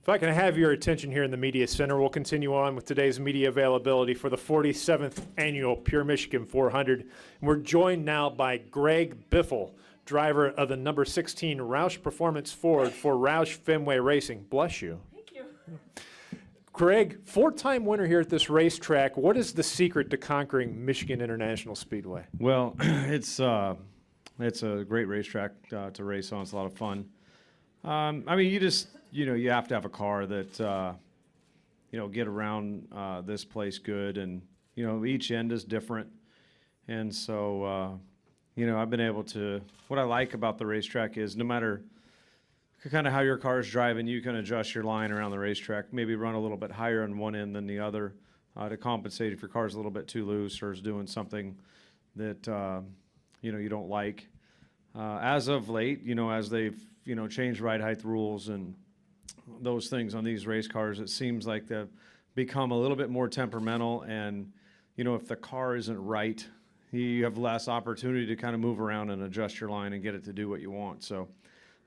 If I can have your attention here in the Media Center, we'll continue on with today's media availability for the 47th Annual Pure Michigan 400. And we're joined now by Greg Biffle, driver of the number 16 Roush Performance Ford for Roush Fenway Racing. Bless you. Thank you. Greg, four-time winner here at this racetrack. What is the secret to conquering Michigan International Speedway? Well, it's a great racetrack to race on. It's a lot of fun. I mean, you have to have a car that, get around this place good. And, each end is different. And so, I've been able to, what I like about the racetrack is no matter kind of how your car is driving, you can adjust your line around the racetrack, maybe run a little bit higher on one end than the other to compensate if your car's a little bit too loose or is doing something that, you don't like. As of late, as they've, changed ride height rules and those things on these race cars, it seems like they've become a little bit more temperamental. And, if the car isn't right, you have less opportunity to kind of move around and adjust your line and get it to do what you want. So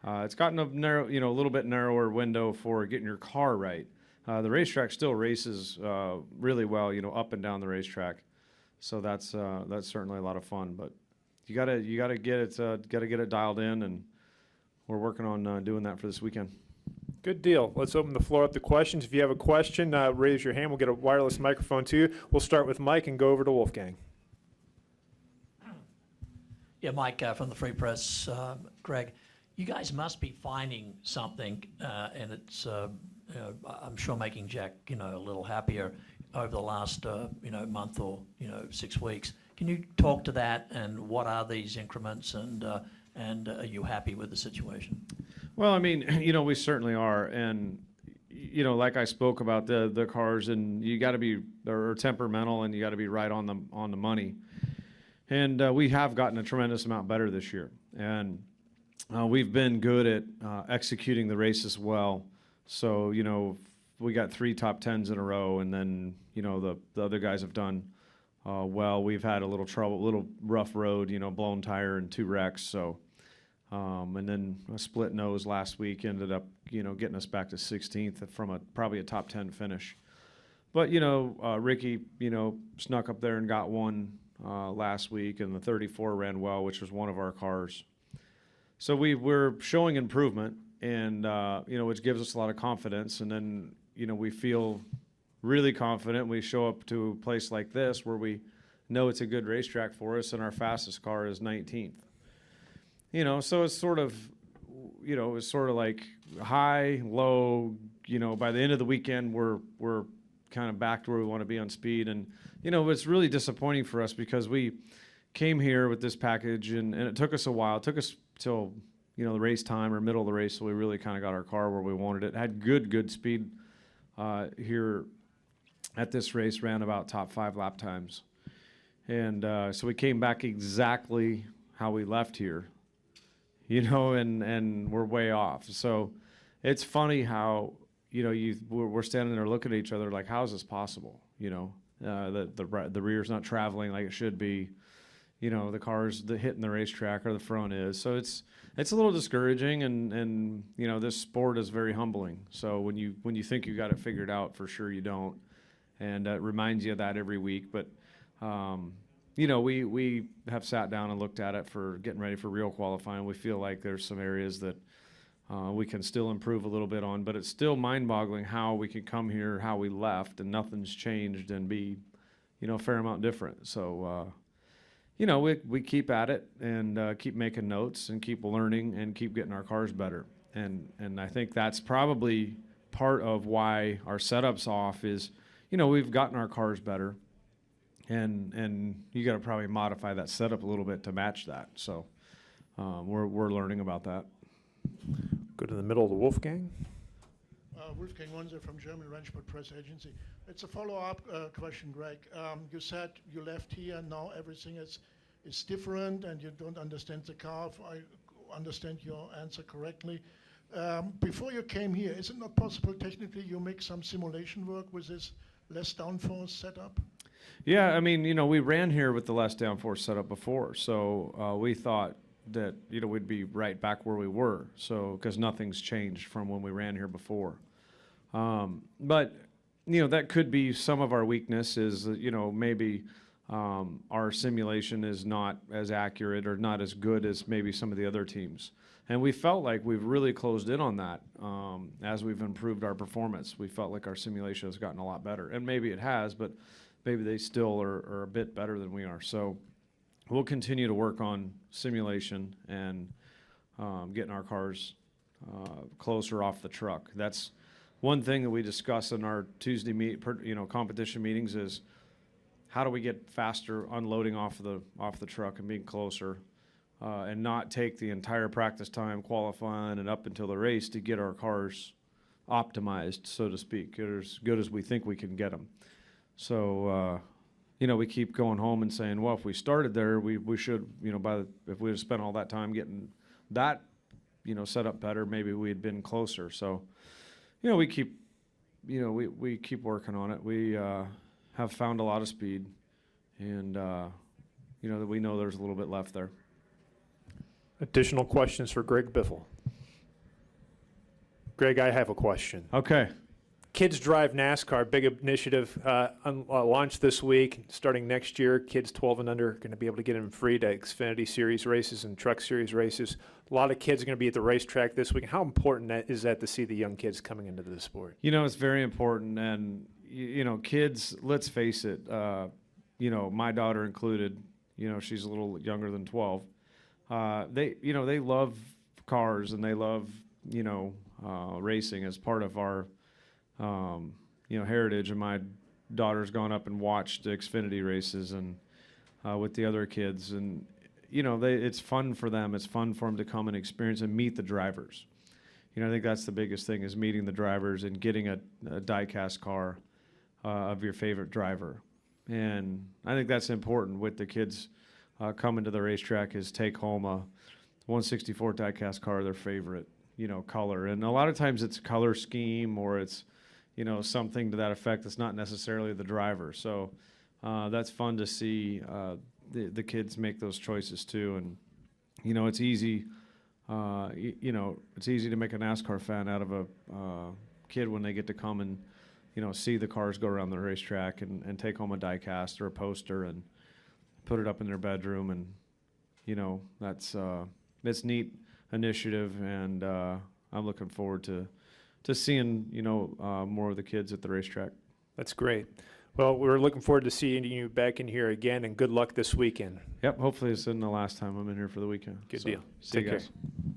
it's gotten a narrow, a little bit narrower window for getting your car right. The racetrack still races really well, up and down the racetrack. So that's certainly a lot of fun. But you gotta get it dialed in, and we're working on doing that for this weekend. Good deal. Let's open the floor up to questions. If you have a question, raise your hand. We'll get a wireless microphone to you. We'll start with Mike and go over to Wolfgang. Yeah, Mike from the Free Press. Greg, you guys must be finding something, and it's, I'm sure making Jack, a little happier over the last, month or, 6 weeks. Can you talk to that, and what are these increments, and are you happy with the situation? Well, I mean, we certainly are. And, like I spoke about the cars, and you got to be temperamental, and you got to be right on the money. And we have gotten a tremendous amount better this year. And we've been good at executing the races well. So, we got 3 top 10s in a row, and then, the other guys have done well. We've had a little rough road, blown tire and 2 wrecks. So, and then a split nose last week ended up, getting us back to 16th from probably a top 10 finish. But, Ricky, snuck up there and got one last week, and the 34 ran well, which was one of our cars. So we're showing improvement, and, which gives us a lot of confidence. And then, we feel really confident. We show up to a place like this where we know it's a good racetrack for us, and our fastest car is 19th. So it's sort of, like high, low, by the end of the weekend, we're kind of back to where we want to be on speed. And, it's really disappointing for us because we came here with this package, and it took us a while. It took us till, the race time or middle of the race, so we really kind of got our car where we wanted it. Had good speed here at this race, ran about top 5 lap times. And so we came back exactly how we left here, and we're way off. So it's funny how, we're standing there looking at each other like, how is this possible? The rear's not traveling like it should be. The car's hitting the racetrack, or the front is. So it's a little discouraging, and this sport is very humbling. So when you think you got it figured out, for sure you don't. And it reminds you of that every week. But we have sat down and looked at it for getting ready for real qualifying. We feel like there's some areas that we can still improve a little bit on, but it's still mind-boggling how we can come here, how we left, and nothing's changed, and be, a fair amount different. So, we keep at it, and keep making notes, and keep learning, and keep getting our cars better. And I think that's probably part of why our setup's off is, we've gotten our cars better. And you got to probably modify that setup a little bit to match that. So we're learning about that. Go to the middle of the Wolfgang. Wolfgang Monser from German Rennsport Press Agency. It's a follow-up question, Greg. You said you left here, and now everything is different, and you don't understand the car, if I understand your answer correctly. Before you came here, is it not possible technically you make some simulation work with this less downforce setup? Yeah, I mean, we ran here with the less downforce setup before, so we thought that, we'd be right back where we were, so, because nothing's changed from when we ran here before. But that could be some of our weakness is, maybe our simulation is not as accurate or not as good as maybe some of the other teams. And we felt like we've really closed in on that as we've improved our performance. We felt like our simulation has gotten a lot better. And maybe it has, but maybe they still are a bit better than we are. So we'll continue to work on simulation and getting our cars closer off the truck. That's one thing that we discuss in our Tuesday competition meetings is how do we get faster unloading off the truck and being closer, and not take the entire practice time qualifying and up until the race to get our cars optimized, so to speak, as good as we think we can get them. So, we keep going home and saying, well, if we started there, we should, if we had spent all that time getting that, set up better, maybe we had been closer. So, we keep, we keep working on it. We have found a lot of speed, and that we know there's a little bit left there. Additional questions for Greg Biffle. Greg, I have a question. Okay. Kids Drive NASCAR, big initiative, launched this week. Starting next year, kids 12 and under are going to be able to get in free to Xfinity Series races and Truck Series races. A lot of kids are going to be at the racetrack this week. How important is that to see the young kids coming into the sport? It's very important. And, kids, let's face it, my daughter included, she's a little younger than 12. They love cars and they love, racing as part of our heritage. And my daughter's gone up and watched the Xfinity races and with the other kids, and it's fun for them. It's fun for them to come and experience and meet the drivers. I think that's the biggest thing is meeting the drivers and getting a die-cast car of your favorite driver. And I think that's important with the kids coming to the racetrack is take home a 164 die-cast car, their favorite, color. And a lot of times it's color scheme or it's something to that effect that's not necessarily the driver. So that's fun to see the kids make those choices too. And, it's easy, it's easy to make a NASCAR fan out of a kid when they get to come and, see the cars go around the racetrack and take home a die cast or a poster and put it up in their bedroom. And, it's neat initiative. And I'm looking forward to seeing, more of the kids at the racetrack. That's great. Well, we're looking forward to seeing you back in here again, and good luck this weekend. Yep, hopefully this isn't the last time I'm in here for the weekend. Good deal. See Take you guys. care.